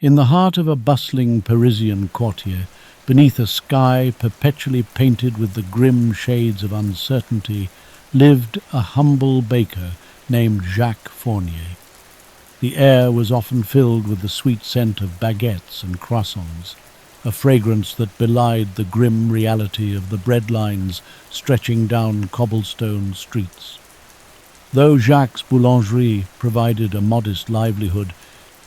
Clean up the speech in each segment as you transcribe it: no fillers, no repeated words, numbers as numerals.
In the heart of a bustling Parisian quartier, beneath a sky perpetually painted with the grim shades of uncertainty, lived a humble baker named Jacques Fournier. The air was often filled with the sweet scent of baguettes and croissants, a fragrance that belied the grim reality of the bread lines stretching down cobblestone streets. Though Jacques' boulangerie provided a modest livelihood,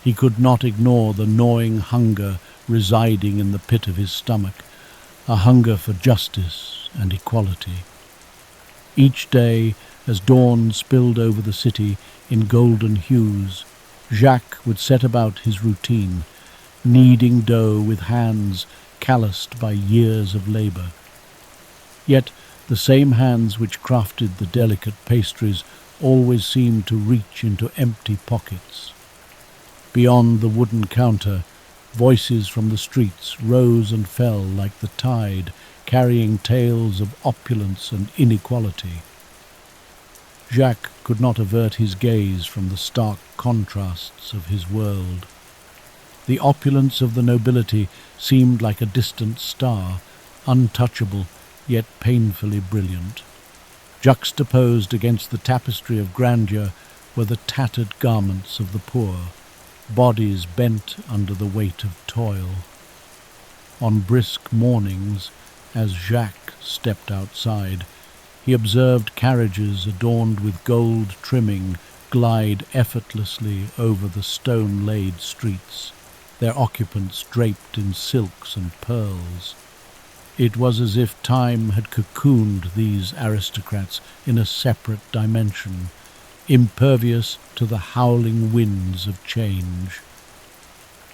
he could not ignore the gnawing hunger residing in the pit of his stomach, a hunger for justice and equality. Each day, as dawn spilled over the city in golden hues, Jacques would set about his routine, kneading dough with hands calloused by years of labour. Yet the same hands which crafted the delicate pastries always seemed to reach into empty pockets. Beyond the wooden counter, voices from the streets rose and fell like the tide, carrying tales of opulence and inequality. Jacques could not avert his gaze from the stark contrasts of his world. The opulence of the nobility seemed like a distant star, untouchable yet painfully brilliant. Juxtaposed against the tapestry of grandeur were the tattered garments of the poor, bodies bent under the weight of toil. On brisk mornings, as Jacques stepped outside, he observed carriages adorned with gold trimming glide effortlessly over the stone-laid streets, their occupants draped in silks and pearls. It was as if time had cocooned these aristocrats in a separate dimension, impervious to the howling winds of change.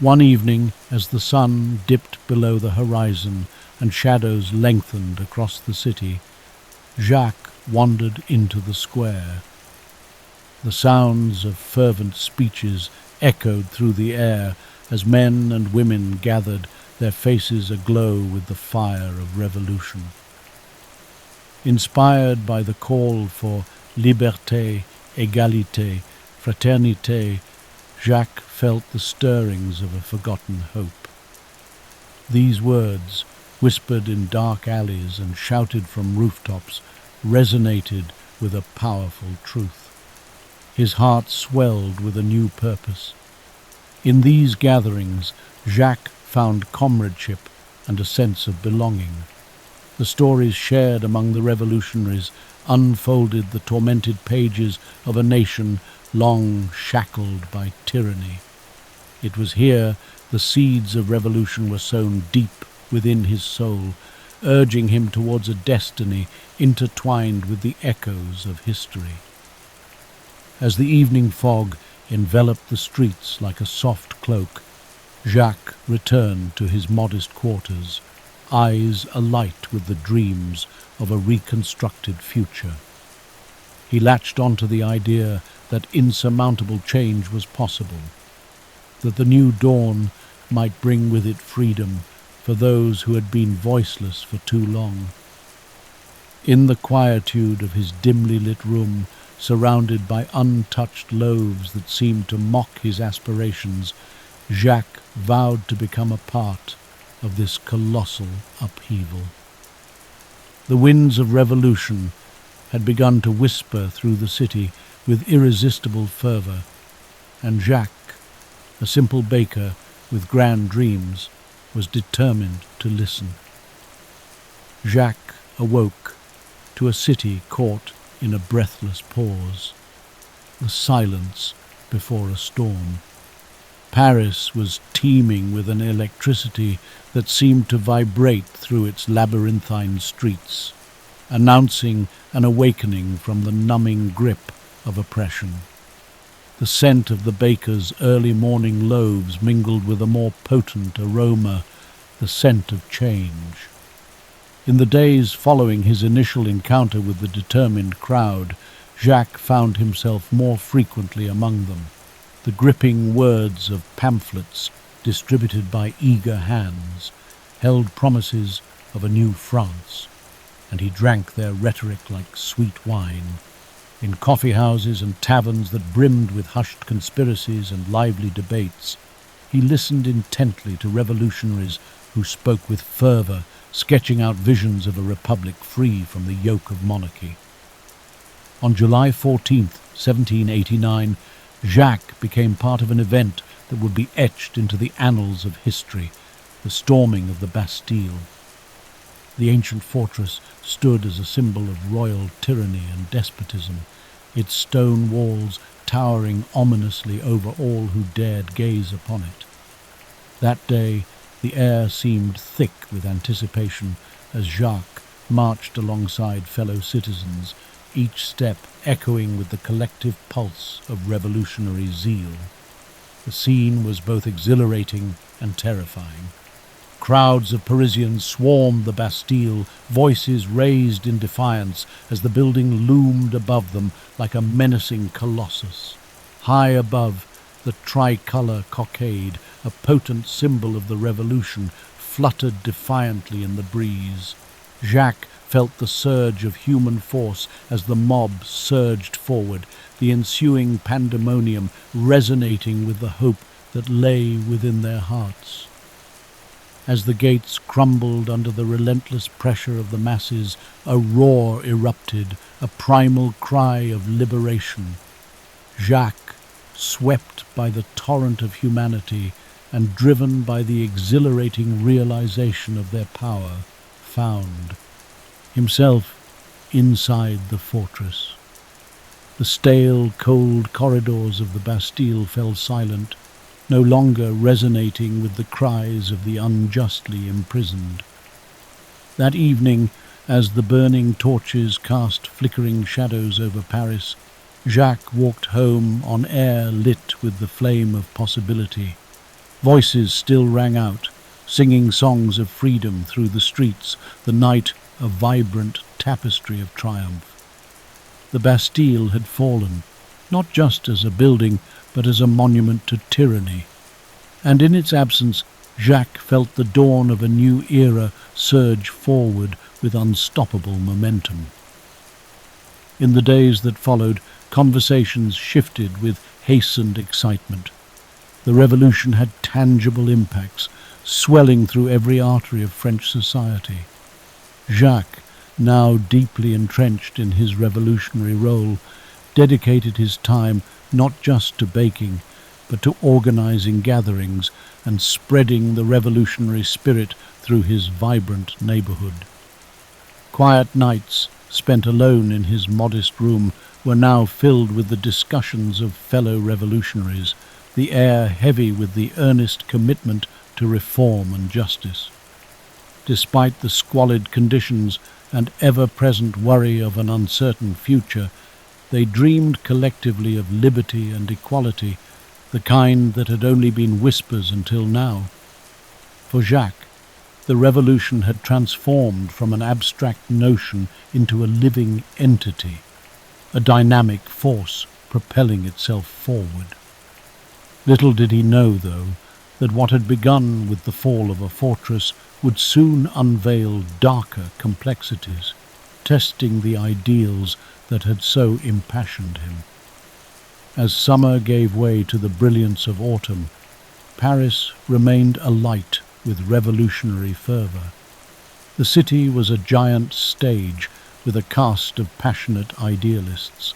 One evening, as the sun dipped below the horizon and shadows lengthened across the city, Jacques wandered into the square. The sounds of fervent speeches echoed through the air as men and women gathered, their faces aglow with the fire of revolution. Inspired by the call for liberté, égalité, fraternité, Jacques felt the stirrings of a forgotten hope. These words, whispered in dark alleys and shouted from rooftops, resonated with a powerful truth. His heart swelled with a new purpose. In these gatherings, Jacques found comradeship and a sense of belonging. The stories shared among the revolutionaries unfolded the tormented pages of a nation long shackled by tyranny. It was here the seeds of revolution were sown deep within his soul, urging him towards a destiny intertwined with the echoes of history. As the evening fog enveloped the streets like a soft cloak, Jacques returned to his modest quarters, eyes alight with the dreams of a reconstructed future. He latched onto the idea that insurmountable change was possible, that the new dawn might bring with it freedom for those who had been voiceless for too long. In the quietude of his dimly lit room, surrounded by untouched loaves that seemed to mock his aspirations, Jacques vowed to become a part of this colossal upheaval. The winds of revolution had begun to whisper through the city with irresistible fervour, and Jacques, a simple baker with grand dreams, was determined to listen. Jacques awoke to a city caught in a breathless pause, the silence before a storm. Paris was teeming with an electricity that seemed to vibrate through its labyrinthine streets, announcing an awakening from the numbing grip of oppression. The scent of the baker's early morning loaves mingled with a more potent aroma, the scent of change. In the days following his initial encounter with the determined crowd, Jacques found himself more frequently among them. The gripping words of pamphlets distributed by eager hands held promises of a new France, and he drank their rhetoric like sweet wine. In coffee houses and taverns that brimmed with hushed conspiracies and lively debates, he listened intently to revolutionaries who spoke with fervour, sketching out visions of a republic free from the yoke of monarchy. On July 14th, 1789, Jacques became part of an event that would be etched into the annals of history, the storming of the Bastille. The ancient fortress stood as a symbol of royal tyranny and despotism, its stone walls towering ominously over all who dared gaze upon it. That day the air seemed thick with anticipation as Jacques marched alongside fellow citizens, each step echoing with the collective pulse of revolutionary zeal. The scene was both exhilarating and terrifying. Crowds of Parisians swarmed the Bastille, voices raised in defiance as the building loomed above them like a menacing colossus. High above, the tricolour cockade, a potent symbol of the revolution, fluttered defiantly in the breeze. Jacques felt the surge of human force as the mob surged forward, the ensuing pandemonium resonating with the hope that lay within their hearts. As the gates crumbled under the relentless pressure of the masses, a roar erupted, a primal cry of liberation. Jacques, swept by the torrent of humanity and driven by the exhilarating realization of their power, found himself inside the fortress. The stale, cold corridors of the Bastille fell silent, no longer resonating with the cries of the unjustly imprisoned. That evening, as the burning torches cast flickering shadows over Paris, Jacques walked home on air lit with the flame of possibility. Voices still rang out, singing songs of freedom through the streets, the night a vibrant tapestry of triumph. The Bastille had fallen, not just as a building, but as a monument to tyranny. And in its absence, Jacques felt the dawn of a new era surge forward with unstoppable momentum. In the days that followed, conversations shifted with hastened excitement. The revolution had tangible impacts, swelling through every artery of French society. Jacques, now deeply entrenched in his revolutionary role, dedicated his time not just to baking, but to organizing gatherings and spreading the revolutionary spirit through his vibrant neighborhood. Quiet nights, spent alone in his modest room, were now filled with the discussions of fellow revolutionaries, the air heavy with the earnest commitment to reform and justice. Despite the squalid conditions and ever-present worry of an uncertain future, they dreamed collectively of liberty and equality, the kind that had only been whispers until now. For Jacques, the revolution had transformed from an abstract notion into a living entity, a dynamic force propelling itself forward. Little did he know, though, that what had begun with the fall of a fortress would soon unveil darker complexities, testing the ideals that had so impassioned him. As summer gave way to the brilliance of autumn, Paris remained alight with revolutionary fervour. The city was a giant stage with a cast of passionate idealists,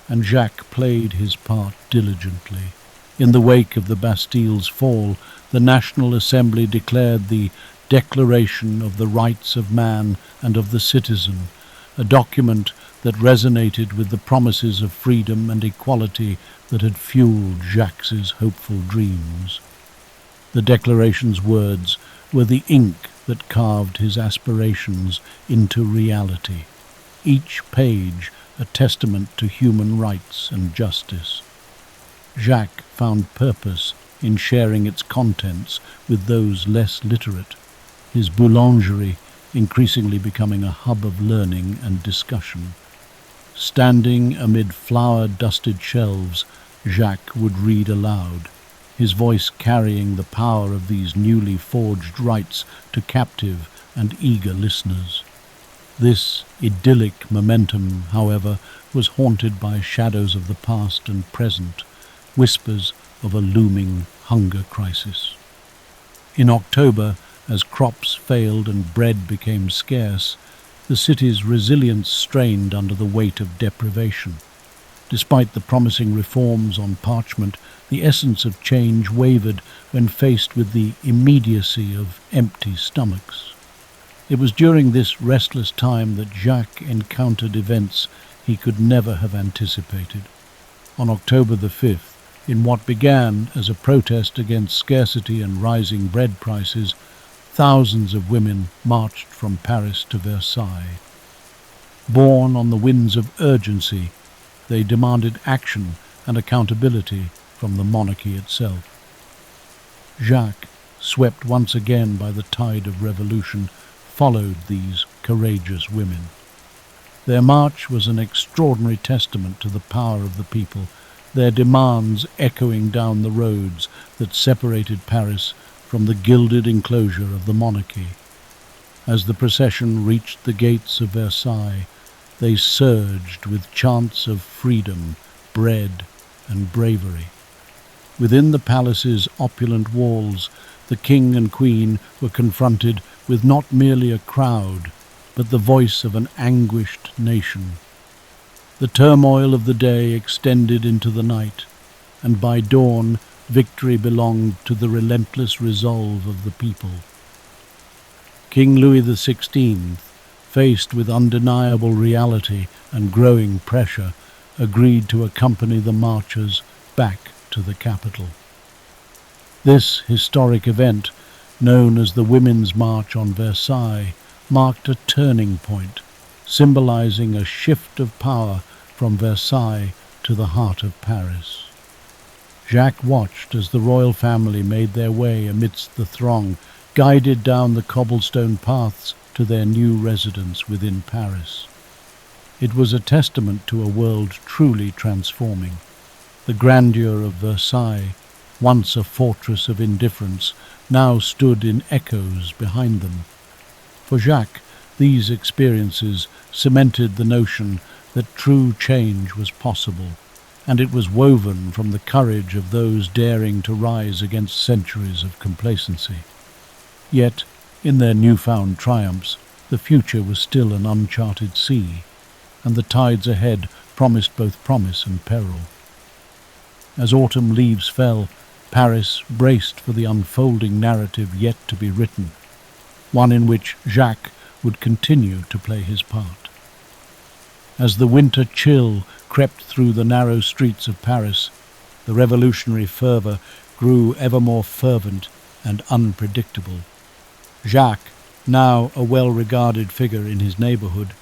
and Jacques played his part diligently. In the wake of the Bastille's fall, the National Assembly declared the Declaration of the Rights of Man and of the Citizen, a document that resonated with the promises of freedom and equality that had fueled Jacques' hopeful dreams. The Declaration's words were the ink that carved his aspirations into reality, each page a testament to human rights and justice. Jacques found purpose in sharing its contents with those less literate, his boulangerie increasingly becoming a hub of learning and discussion. Standing amid flower-dusted shelves, Jacques would read aloud, his voice carrying the power of these newly forged rights to captive and eager listeners. This idyllic momentum, however, was haunted by shadows of the past and present, whispers of a looming hunger crisis. In October, as crops failed and bread became scarce, the city's resilience strained under the weight of deprivation. Despite the promising reforms on parchment, the essence of change wavered when faced with the immediacy of empty stomachs. It was during this restless time that Jacques encountered events he could never have anticipated. On October the 5th, in what began as a protest against scarcity and rising bread prices, thousands of women marched from Paris to Versailles. Borne on the winds of urgency, they demanded action and accountability from the monarchy itself. Jacques, swept once again by the tide of revolution, followed these courageous women. Their march was an extraordinary testament to the power of the people, their demands echoing down the roads that separated Paris from the gilded enclosure of the monarchy. As the procession reached the gates of Versailles, they surged with chants of freedom, bread, and bravery. Within the palace's opulent walls, the king and queen were confronted with not merely a crowd, but the voice of an anguished nation. The turmoil of the day extended into the night, and by dawn victory belonged to the relentless resolve of the people. King Louis XVI, faced with undeniable reality and growing pressure, agreed to accompany the marchers back to the capital. This historic event, known as the Women's March on Versailles, marked a turning point, symbolizing a shift of power from Versailles to the heart of Paris. Jacques watched as the royal family made their way amidst the throng, guided down the cobblestone paths to their new residence within Paris. It was a testament to a world truly transforming. The grandeur of Versailles, once a fortress of indifference, now stood in echoes behind them. For Jacques, these experiences cemented the notion that true change was possible, and it was woven from the courage of those daring to rise against centuries of complacency. Yet, in their newfound triumphs, the future was still an uncharted sea, and the tides ahead promised both promise and peril. As autumn leaves fell, Paris braced for the unfolding narrative yet to be written, one in which Jacques would continue to play his part. As the winter chill crept through the narrow streets of Paris, the revolutionary fervour grew ever more fervent and unpredictable. Jacques, now a well-regarded figure in his neighbourhood,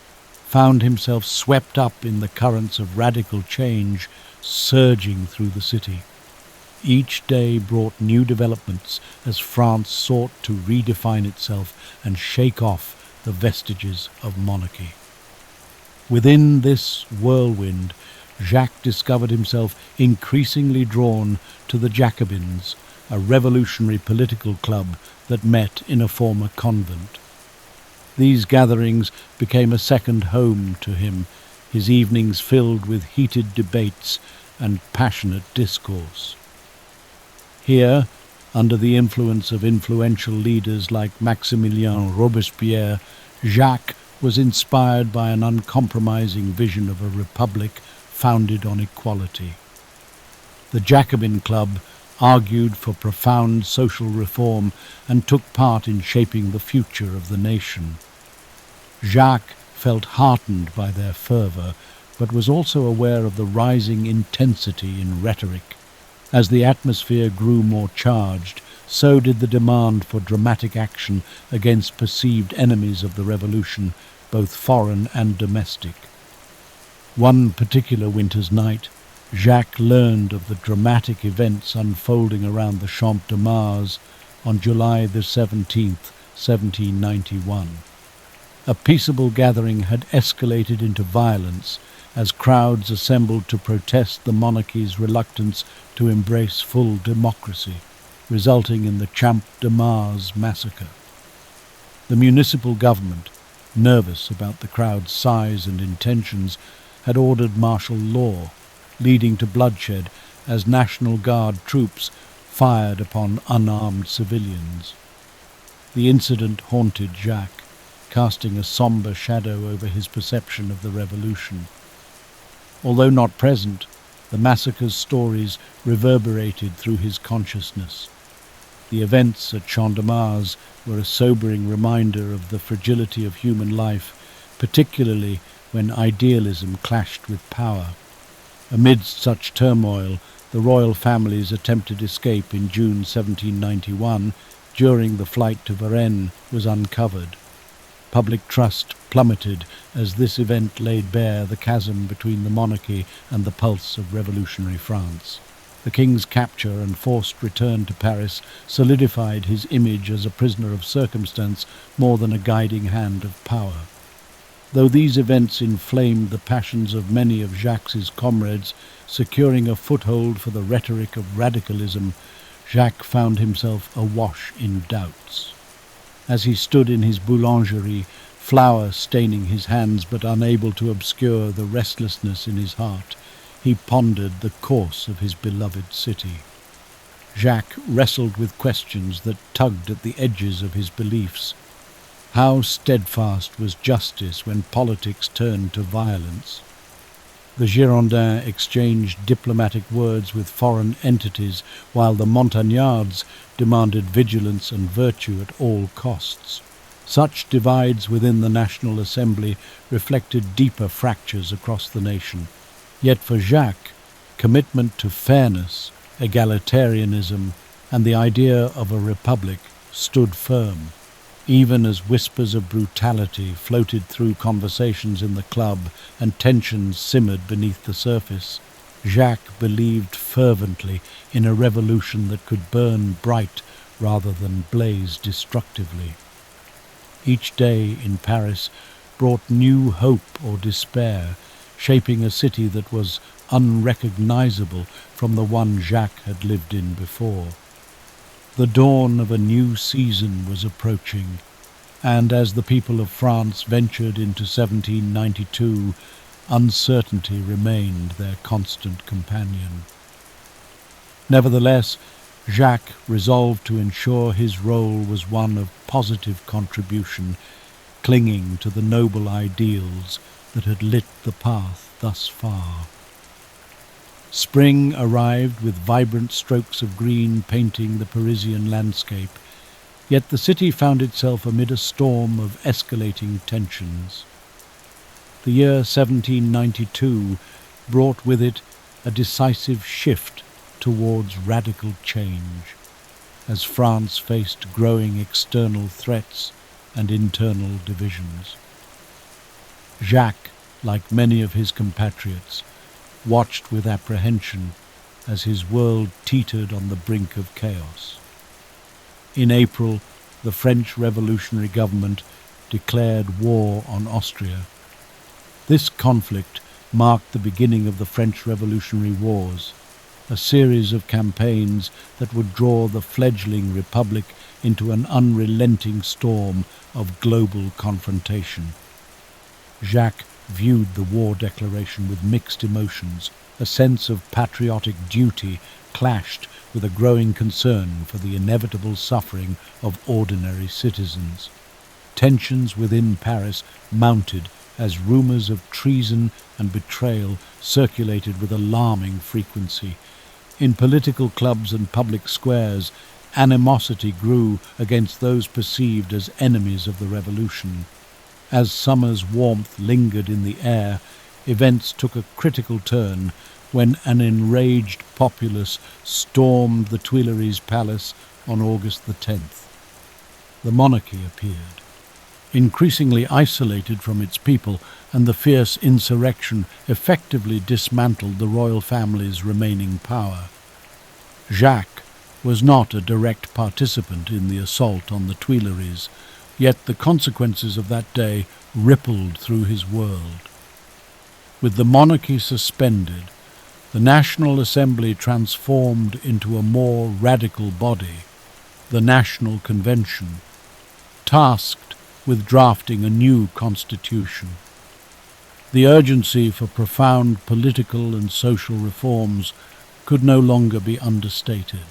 found himself swept up in the currents of radical change surging through the city. Each day brought new developments as France sought to redefine itself and shake off the vestiges of monarchy. Within this whirlwind, Jacques discovered himself increasingly drawn to the Jacobins, a revolutionary political club that met in a former convent. These gatherings became a second home to him, his evenings filled with heated debates and passionate discourse. Here, under the influence of influential leaders like Maximilien Robespierre, Jacques was inspired by an uncompromising vision of a republic founded on equality. The Jacobin Club argued for profound social reform and took part in shaping the future of the nation. Jacques felt heartened by their fervour, but was also aware of the rising intensity in rhetoric. As the atmosphere grew more charged, so did the demand for dramatic action against perceived enemies of the revolution, both foreign and domestic. One particular winter's night, Jacques learned of the dramatic events unfolding around the Champ de Mars on July the 17th, 1791. A peaceable gathering had escalated into violence as crowds assembled to protest the monarchy's reluctance to embrace full democracy, resulting in the Champ de Mars massacre. The municipal government, nervous about the crowd's size and intentions, had ordered martial law, leading to bloodshed as National Guard troops fired upon unarmed civilians. The incident haunted Jacques, casting a sombre shadow over his perception of the revolution. Although not present, the massacre's stories reverberated through his consciousness. The events at Champ de Mars were a sobering reminder of the fragility of human life, particularly when idealism clashed with power. Amidst such turmoil, the royal family's attempted escape in June 1791 during the flight to Varennes was uncovered. Public trust plummeted as this event laid bare the chasm between the monarchy and the pulse of revolutionary France. The king's capture and forced return to Paris solidified his image as a prisoner of circumstance more than a guiding hand of power. Though these events inflamed the passions of many of Jacques' comrades, securing a foothold for the rhetoric of radicalism, Jacques found himself awash in doubts. As he stood in his boulangerie, flour staining his hands but unable to obscure the restlessness in his heart, he pondered the course of his beloved city. Jacques wrestled with questions that tugged at the edges of his beliefs. How steadfast was justice when politics turned to violence? The Girondins exchanged diplomatic words with foreign entities, while the Montagnards demanded vigilance and virtue at all costs. Such divides within the National Assembly reflected deeper fractures across the nation. Yet for Jacques, commitment to fairness, egalitarianism, and the idea of a republic stood firm. Even as whispers of brutality floated through conversations in the club and tensions simmered beneath the surface, Jacques believed fervently in a revolution that could burn bright rather than blaze destructively. Each day in Paris brought new hope or despair, shaping a city that was unrecognizable from the one Jacques had lived in before. The dawn of a new season was approaching, and as the people of France ventured into 1792, uncertainty remained their constant companion. Nevertheless, Jacques resolved to ensure his role was one of positive contribution, clinging to the noble ideals that had lit the path thus far. Spring arrived with vibrant strokes of green painting the Parisian landscape, yet the city found itself amid a storm of escalating tensions. The year 1792 brought with it a decisive shift towards radical change, as France faced growing external threats and internal divisions. Jacques, like many of his compatriots, watched with apprehension as his world teetered on the brink of chaos. In April, the French revolutionary government declared war on Austria. This conflict marked the beginning of the French Revolutionary Wars, a series of campaigns that would draw the fledgling republic into an unrelenting storm of global confrontation. Jacques viewed the war declaration with mixed emotions. A sense of patriotic duty clashed with a growing concern for the inevitable suffering of ordinary citizens. Tensions within Paris mounted as rumors of treason and betrayal circulated with alarming frequency. In political clubs and public squares, animosity grew against those perceived as enemies of the revolution. As summer's warmth lingered in the air, events took a critical turn when an enraged populace stormed the Tuileries Palace on August the 10th. The monarchy appeared, increasingly isolated from its people, and the fierce insurrection effectively dismantled the royal family's remaining power. Jacques was not a direct participant in the assault on the Tuileries, yet the consequences of that day rippled through his world. With the monarchy suspended, the National Assembly transformed into a more radical body, the National Convention, tasked with drafting a new constitution. The urgency for profound political and social reforms could no longer be understated.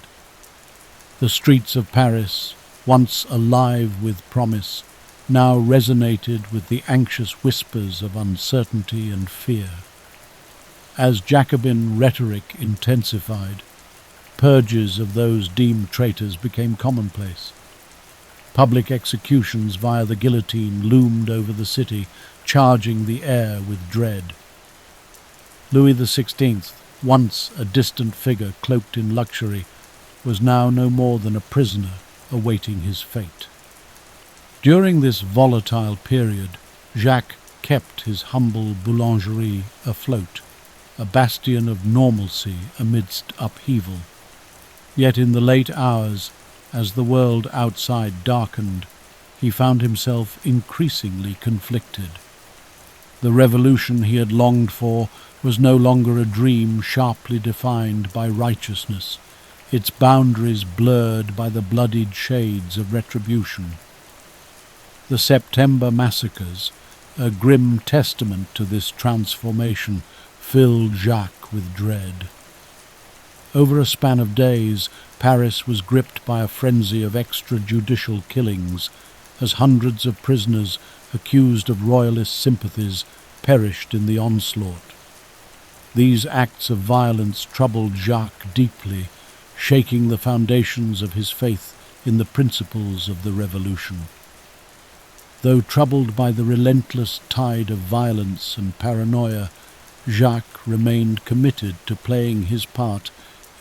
The streets of Paris, once alive with promise, now resonated with the anxious whispers of uncertainty and fear. As Jacobin rhetoric intensified, purges of those deemed traitors became commonplace. Public executions via the guillotine loomed over the city, charging the air with dread. Louis XVI, once a distant figure cloaked in luxury, was now no more than a prisoner awaiting his fate. During this volatile period, Jacques kept his humble boulangerie afloat, a bastion of normalcy amidst upheaval. Yet in the late hours, as the world outside darkened, he found himself increasingly conflicted. The revolution he had longed for was no longer a dream sharply defined by righteousness, its boundaries blurred by the bloodied shades of retribution. The September massacres, a grim testament to this transformation, filled Jacques with dread. Over a span of days, Paris was gripped by a frenzy of extrajudicial killings, as hundreds of prisoners accused of royalist sympathies perished in the onslaught. These acts of violence troubled Jacques deeply, shaking the foundations of his faith in the principles of the revolution. Though troubled by the relentless tide of violence and paranoia, Jacques remained committed to playing his part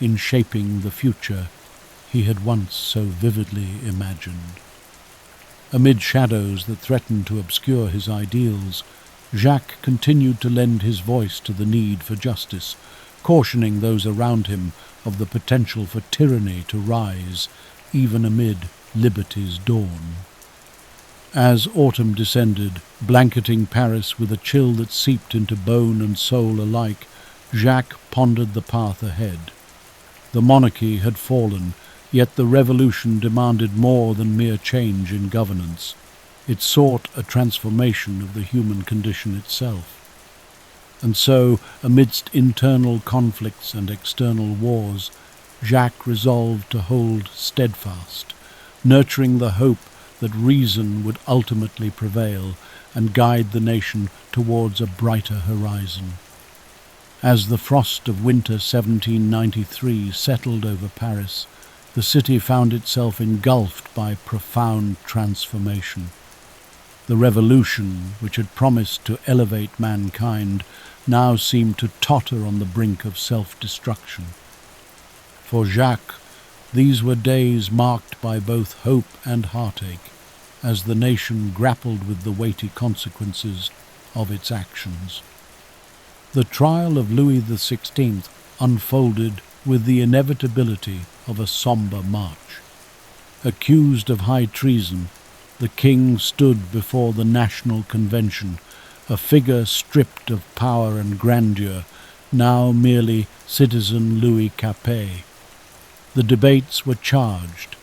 in shaping the future he had once so vividly imagined. Amid shadows that threatened to obscure his ideals, Jacques continued to lend his voice to the need for justice, cautioning those around him of the potential for tyranny to rise, even amid liberty's dawn. As autumn descended, blanketing Paris with a chill that seeped into bone and soul alike, Jacques pondered the path ahead. The monarchy had fallen, yet the revolution demanded more than mere change in governance. It sought a transformation of the human condition itself. And so, amidst internal conflicts and external wars, Jacques resolved to hold steadfast, nurturing the hope that reason would ultimately prevail and guide the nation towards a brighter horizon. As the frost of winter 1793 settled over Paris, the city found itself engulfed by profound transformation. The revolution, which had promised to elevate mankind, now seemed to totter on the brink of self-destruction. For Jacques, these were days marked by both hope and heartache, as the nation grappled with the weighty consequences of its actions. The trial of Louis XVI unfolded with the inevitability of a sombre march. Accused of high treason, the king stood before the National Convention, a figure stripped of power and grandeur, now merely citizen Louis Capet. The debates were charged,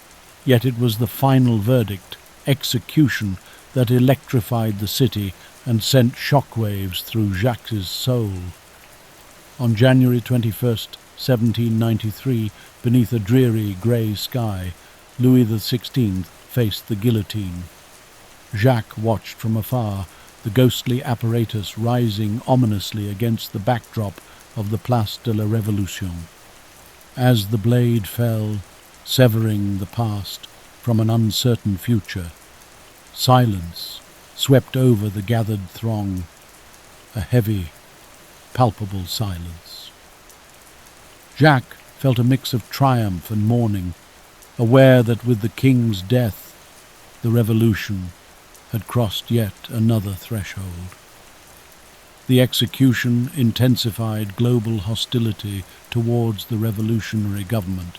yet it was the final verdict, execution, that electrified the city and sent shockwaves through Jacques' soul. On January 21st, 1793, beneath a dreary grey sky, Louis XVI faced the guillotine. Jacques watched from afar, the ghostly apparatus rising ominously against the backdrop of the Place de la Révolution. As the blade fell, severing the past from an uncertain future, silence swept over the gathered throng, a heavy, palpable silence. Jacques felt a mix of triumph and mourning, aware that with the king's death, the revolution had crossed yet another threshold. The execution intensified global hostility towards the revolutionary government,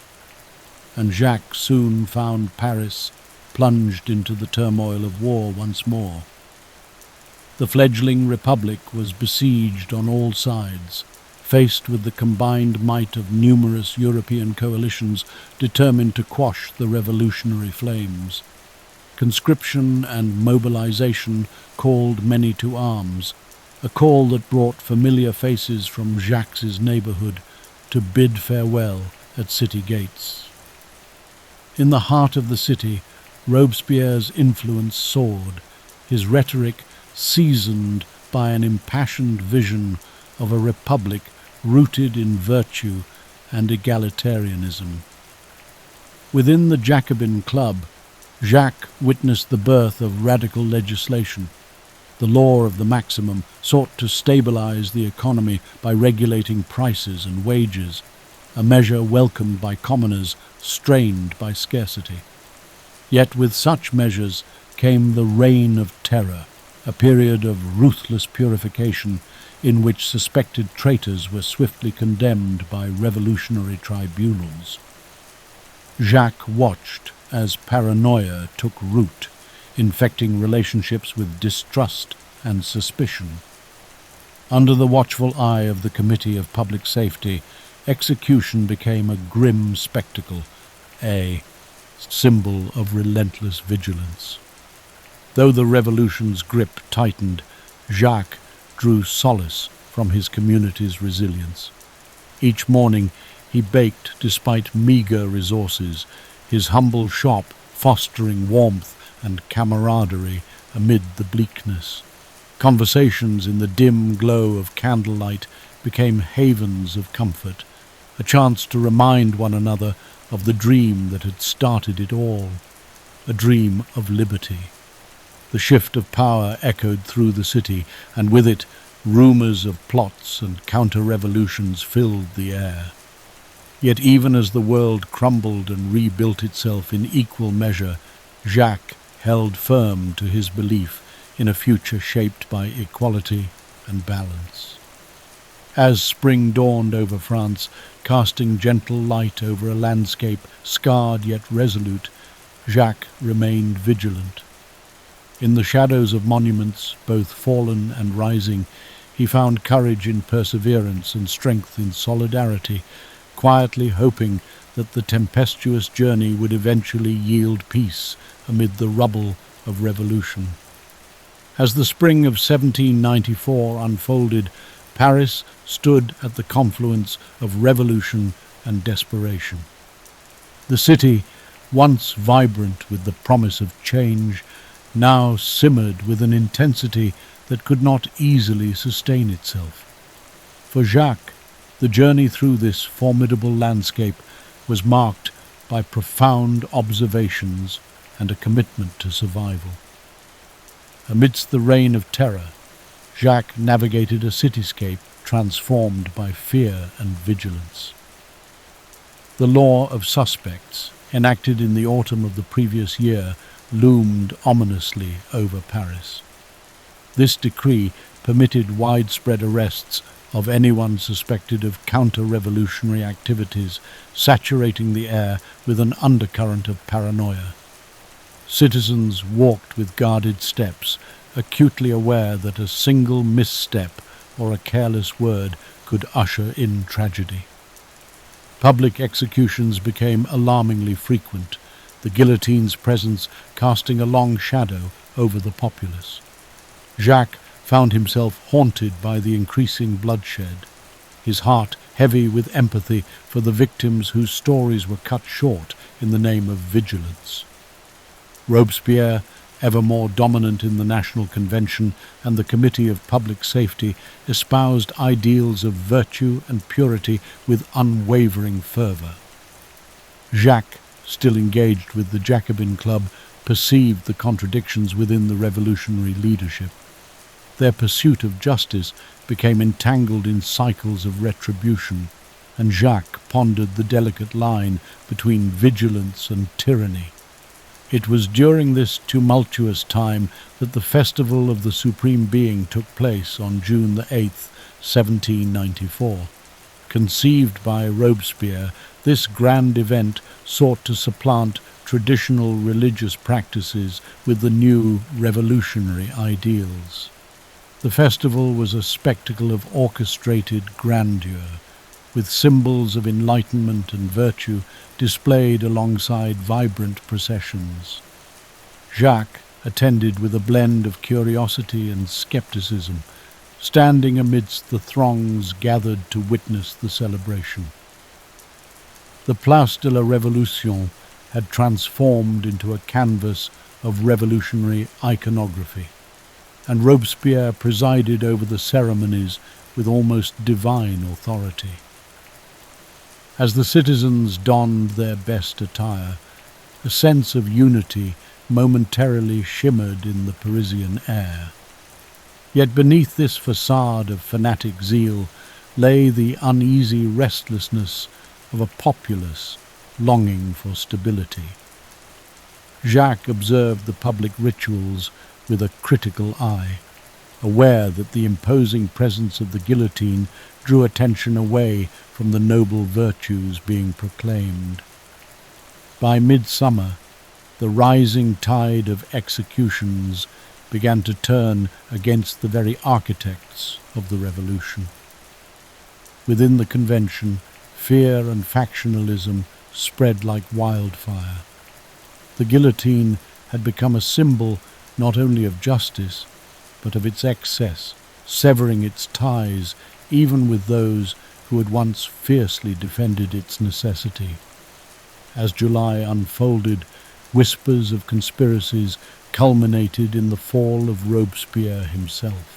and Jacques soon found Paris plunged into the turmoil of war once more. The fledgling republic was besieged on all sides, faced with the combined might of numerous European coalitions determined to quash the revolutionary flames. Conscription and mobilization called many to arms, a call that brought familiar faces from Jacques' neighborhood to bid farewell at city gates. In the heart of the city, Robespierre's influence soared, his rhetoric seasoned by an impassioned vision of a republic rooted in virtue and egalitarianism. Within the Jacobin club, Jacques witnessed the birth of radical legislation. The law of the maximum sought to stabilize the economy by regulating prices and wages, a measure welcomed by commoners strained by scarcity. Yet with such measures came the reign of terror, a period of ruthless purification in which suspected traitors were swiftly condemned by revolutionary tribunals. Jacques watched as paranoia took root, infecting relationships with distrust and suspicion. Under the watchful eye of the Committee of Public Safety, execution became a grim spectacle, a symbol of relentless vigilance. Though the revolution's grip tightened, Jacques drew solace from his community's resilience. Each morning he baked despite meager resources, his humble shop fostering warmth and camaraderie amid the bleakness. Conversations in the dim glow of candlelight became havens of comfort, a chance to remind one another of the dream that had started it all, a dream of liberty. The shift of power echoed through the city, and with it rumors of plots and counter-revolutions filled the air. Yet even as the world crumbled and rebuilt itself in equal measure, Jacques held firm to his belief in a future shaped by equality and balance. As spring dawned over France, casting gentle light over a landscape scarred yet resolute, Jacques remained vigilant. In the shadows of monuments, both fallen and rising, he found courage in perseverance and strength in solidarity, quietly hoping that the tempestuous journey would eventually yield peace amid the rubble of revolution. As the spring of 1794 unfolded, Paris stood at the confluence of revolution and desperation. The city, once vibrant with the promise of change, now simmered with an intensity that could not easily sustain itself. For Jacques, the journey through this formidable landscape was marked by profound observations and a commitment to survival. Amidst the reign of terror, Jacques navigated a cityscape transformed by fear and vigilance. The law of suspects, enacted in the autumn of the previous year, loomed ominously over Paris. This decree permitted widespread arrests of anyone suspected of counter-revolutionary activities, saturating the air with an undercurrent of paranoia. Citizens walked with guarded steps, acutely aware that a single misstep or a careless word could usher in tragedy. Public executions became alarmingly frequent, the guillotine's presence casting a long shadow over the populace. Jacques found himself haunted by the increasing bloodshed, his heart heavy with empathy for the victims whose stories were cut short in the name of vigilance. Robespierre, ever more dominant in the National Convention and the Committee of Public Safety, espoused ideals of virtue and purity with unwavering fervour. Jacques, still engaged with the Jacobin Club, perceived the contradictions within the revolutionary leadership. Their pursuit of justice became entangled in cycles of retribution, and Jacques pondered the delicate line between vigilance and tyranny. It was during this tumultuous time that the Festival of the Supreme Being took place on June the 8th, 1794. Conceived by Robespierre, this grand event sought to supplant traditional religious practices with the new revolutionary ideals. The festival was a spectacle of orchestrated grandeur, with symbols of enlightenment and virtue displayed alongside vibrant processions. Jacques attended with a blend of curiosity and skepticism, standing amidst the throngs gathered to witness the celebration. The Place de la Révolution, had transformed into a canvas of revolutionary iconography, and Robespierre presided over the ceremonies with almost divine authority. As the citizens donned their best attire, a sense of unity momentarily shimmered in the Parisian air. Yet beneath this facade of fanatic zeal lay the uneasy restlessness of a populace longing for stability. Jacques observed the public rituals with a critical eye, aware that the imposing presence of the guillotine drew attention away from the noble virtues being proclaimed. By midsummer, the rising tide of executions began to turn against the very architects of the revolution. Within the convention, fear and factionalism spread like wildfire. The guillotine had become a symbol not only of justice, but of its excess, severing its ties even with those who had once fiercely defended its necessity. As July unfolded, whispers of conspiracies culminated in the fall of Robespierre himself.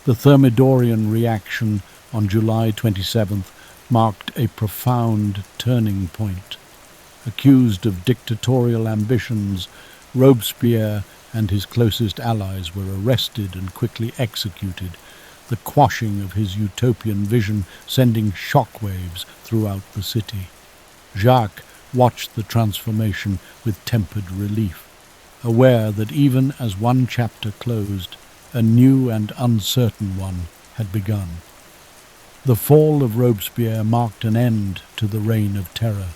The Thermidorian reaction on July 27th marked a profound turning point. Accused of dictatorial ambitions, Robespierre and his closest allies were arrested and quickly executed, the quashing of his utopian vision sending shockwaves throughout the city. Jacques watched the transformation with tempered relief, aware that even as one chapter closed, a new and uncertain one had begun. The fall of Robespierre marked an end to the reign of terror,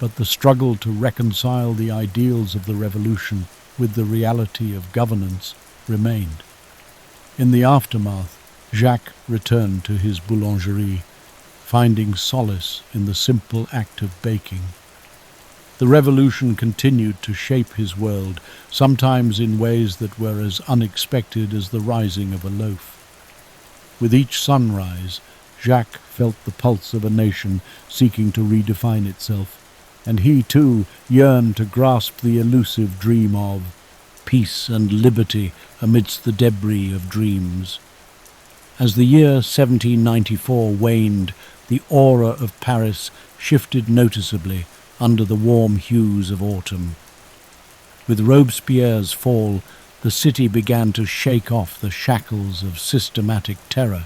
but the struggle to reconcile the ideals of the revolution with the reality of governance remained. In the aftermath, Jacques returned to his boulangerie, finding solace in the simple act of baking. The revolution continued to shape his world, sometimes in ways that were as unexpected as the rising of a loaf. With each sunrise, Jacques felt the pulse of a nation seeking to redefine itself, and he too yearned to grasp the elusive dream of peace and liberty amidst the debris of dreams. As the year 1794 waned, the aura of Paris shifted noticeably under the warm hues of autumn. With Robespierre's fall, the city began to shake off the shackles of systematic terror.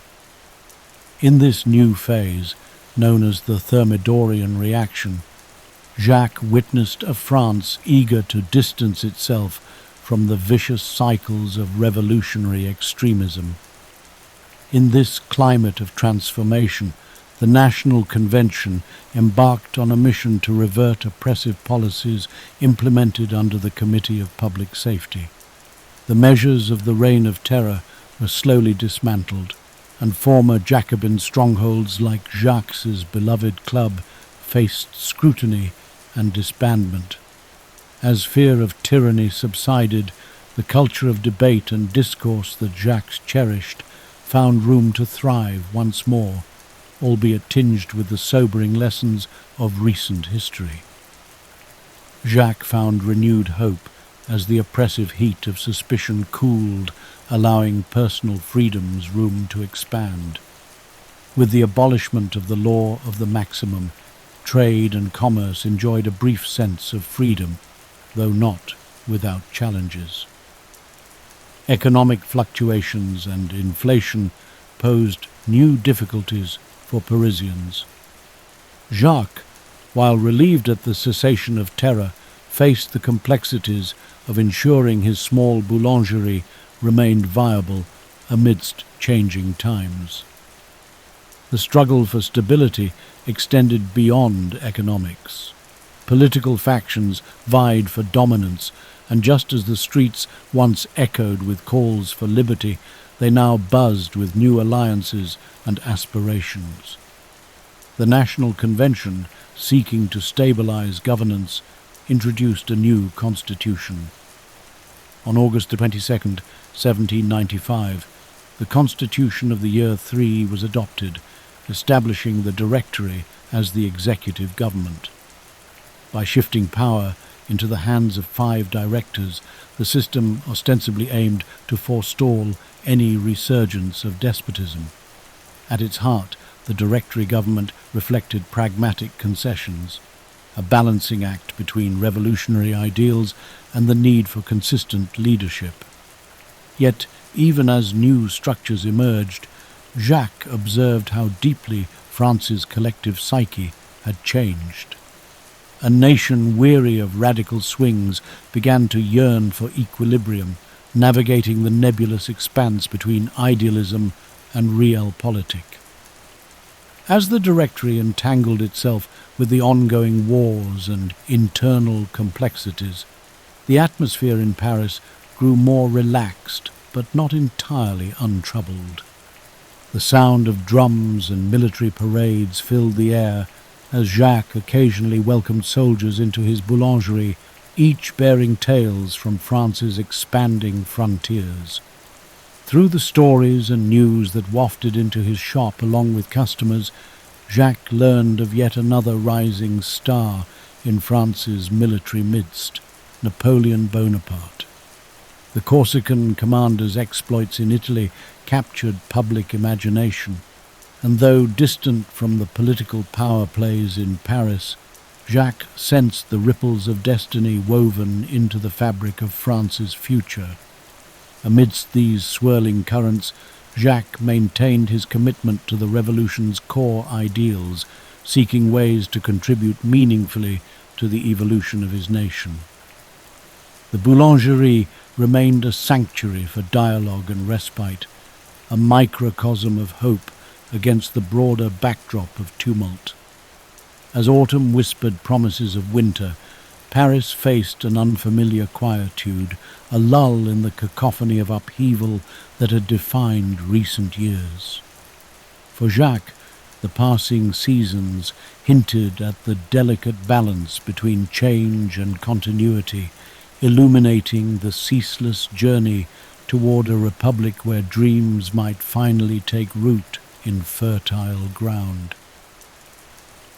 In this new phase, known as the Thermidorian reaction, Jacques witnessed a France eager to distance itself from the vicious cycles of revolutionary extremism. In this climate of transformation, the National Convention embarked on a mission to revert oppressive policies implemented under the Committee of Public Safety. The measures of the Reign of Terror were slowly dismantled, and former Jacobin strongholds like Jacques' beloved club faced scrutiny and disbandment. As fear of tyranny subsided, the culture of debate and discourse that Jacques cherished found room to thrive once more, albeit tinged with the sobering lessons of recent history. Jacques found renewed hope as the oppressive heat of suspicion cooled, allowing personal freedoms room to expand. With the abolishment of the law of the maximum, trade and commerce enjoyed a brief sense of freedom, though not without challenges. Economic fluctuations and inflation posed new difficulties for Parisians. Jacques, while relieved at the cessation of terror, faced the complexities of ensuring his small boulangerie remained viable amidst changing times. The struggle for stability extended beyond economics. Political factions vied for dominance, and just as the streets once echoed with calls for liberty, they now buzzed with new alliances and aspirations. The National Convention, seeking to stabilize governance, introduced a new constitution. On August 22nd, 1795, the Constitution of the Year III was adopted, establishing the Directory as the executive government. By shifting power into the hands of 5 directors, the system ostensibly aimed to forestall any resurgence of despotism. At its heart, the Directory government reflected pragmatic concessions, a balancing act between revolutionary ideals and the need for consistent leadership. Yet, even as new structures emerged, Jacques observed how deeply France's collective psyche had changed. A nation weary of radical swings began to yearn for equilibrium, navigating the nebulous expanse between idealism and realpolitik. As the Directory entangled itself with the ongoing wars and internal complexities, the atmosphere in Paris grew more relaxed but not entirely untroubled. The sound of drums and military parades filled the air as Jacques occasionally welcomed soldiers into his boulangerie, each bearing tales from France's expanding frontiers. Through the stories and news that wafted into his shop along with customers, Jacques learned of yet another rising star in France's military midst, Napoleon Bonaparte. The Corsican commander's exploits in Italy captured public imagination, and though distant from the political power plays in Paris, Jacques sensed the ripples of destiny woven into the fabric of France's future. Amidst these swirling currents, Jacques maintained his commitment to the revolution's core ideals, seeking ways to contribute meaningfully to the evolution of his nation. The boulangerie remained a sanctuary for dialogue and respite, a microcosm of hope against the broader backdrop of tumult. As autumn whispered promises of winter, Paris faced an unfamiliar quietude, a lull in the cacophony of upheaval that had defined recent years. For Jacques, the passing seasons hinted at the delicate balance between change and continuity, illuminating the ceaseless journey toward a republic where dreams might finally take root in fertile ground.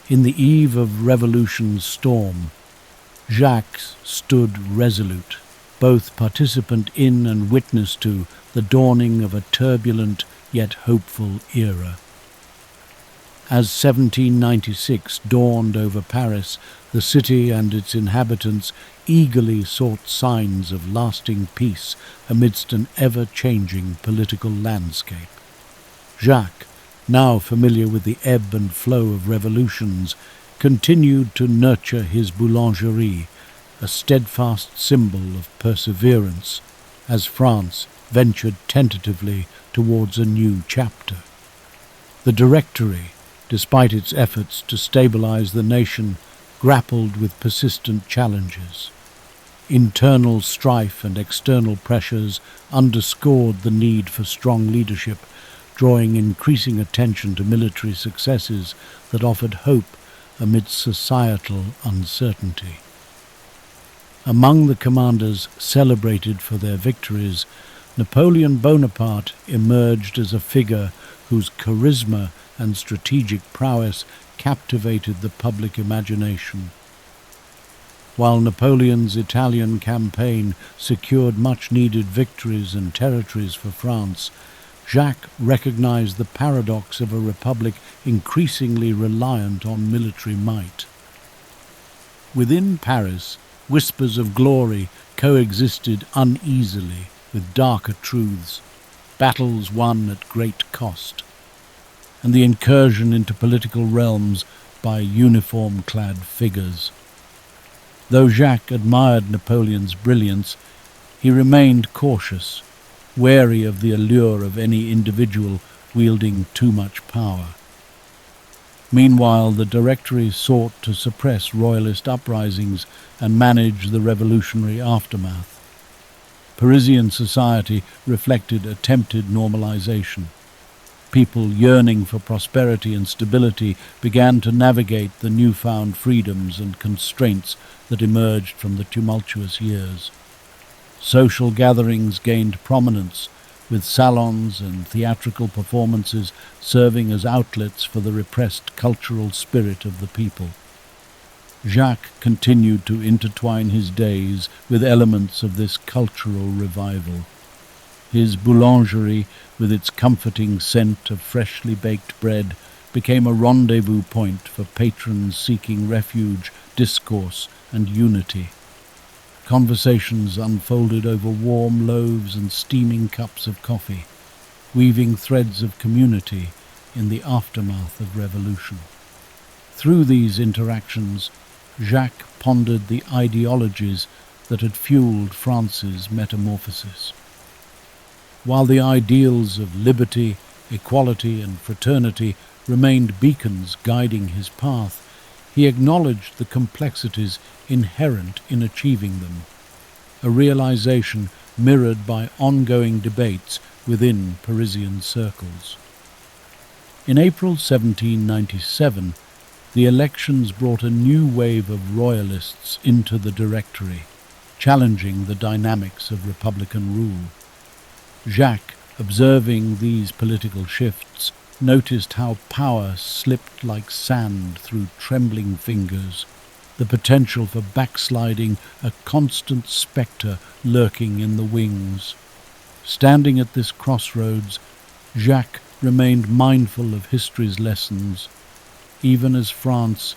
In the eve of revolution's storm, Jacques stood resolute, both participant in and witness to the dawning of a turbulent yet hopeful era. As 1796 dawned over Paris, the city and its inhabitants eagerly sought signs of lasting peace amidst an ever-changing political landscape. Jacques, now familiar with the ebb and flow of revolutions, continued to nurture his boulangerie, a steadfast symbol of perseverance, as France ventured tentatively towards a new chapter. The Directory, despite its efforts to stabilize the nation, grappled with persistent challenges. Internal strife and external pressures underscored the need for strong leadership, drawing increasing attention to military successes that offered hope amid societal uncertainty. Among the commanders celebrated for their victories, Napoleon Bonaparte emerged as a figure whose charisma and strategic prowess captivated the public imagination. While Napoleon's Italian campaign secured much-needed victories and territories for France, Jacques recognized the paradox of a republic increasingly reliant on military might. Within Paris, whispers of glory coexisted uneasily with darker truths, battles won at great cost, and the incursion into political realms by uniform-clad figures. Though Jacques admired Napoleon's brilliance, he remained cautious, wary of the allure of any individual wielding too much power. Meanwhile, the Directory sought to suppress royalist uprisings and manage the revolutionary aftermath. Parisian society reflected attempted normalization. People yearning for prosperity and stability began to navigate the newfound freedoms and constraints that emerged from the tumultuous years. Social gatherings gained prominence, with salons and theatrical performances serving as outlets for the repressed cultural spirit of the people. Jacques continued to intertwine his days with elements of this cultural revival. His boulangerie, with its comforting scent of freshly baked bread, became a rendezvous point for patrons seeking refuge, discourse, and unity. Conversations unfolded over warm loaves and steaming cups of coffee, weaving threads of community in the aftermath of revolution. Through these interactions, Jacques pondered the ideologies that had fueled France's metamorphosis. While the ideals of liberty, equality, and fraternity remained beacons guiding his path, he acknowledged the complexities inherent in achieving them, a realization mirrored by ongoing debates within Parisian circles. In April 1797, the elections brought a new wave of royalists into the Directory, challenging the dynamics of republican rule. Jacques, observing these political shifts, noticed how power slipped like sand through trembling fingers, the potential for backsliding a constant spectre lurking in the wings. Standing at this crossroads, Jacques remained mindful of history's lessons, even as France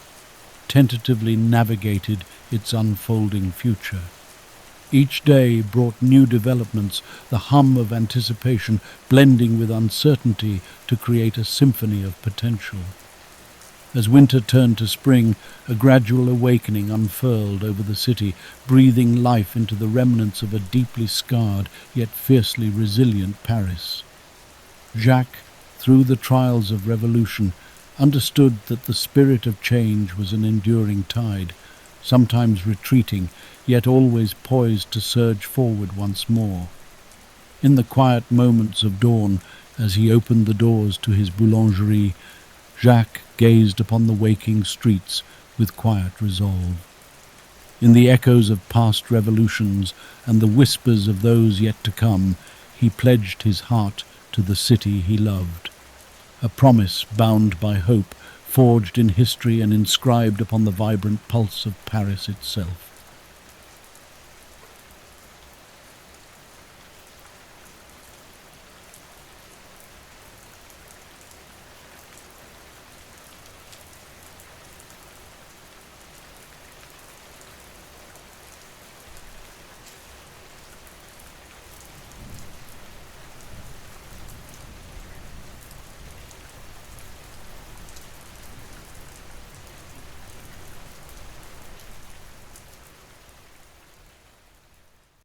tentatively navigated its unfolding future. Each day brought new developments, the hum of anticipation blending with uncertainty to create a symphony of potential. As winter turned to spring, a gradual awakening unfurled over the city, breathing life into the remnants of a deeply scarred yet fiercely resilient Paris. Jacques, through the trials of revolution, understood that the spirit of change was an enduring tide, sometimes retreating, yet always poised to surge forward once more. In the quiet moments of dawn, as he opened the doors to his boulangerie, Jacques gazed upon the waking streets with quiet resolve. In the echoes of past revolutions and the whispers of those yet to come, he pledged his heart to the city he loved, a promise bound by hope, forged in history and inscribed upon the vibrant pulse of Paris itself.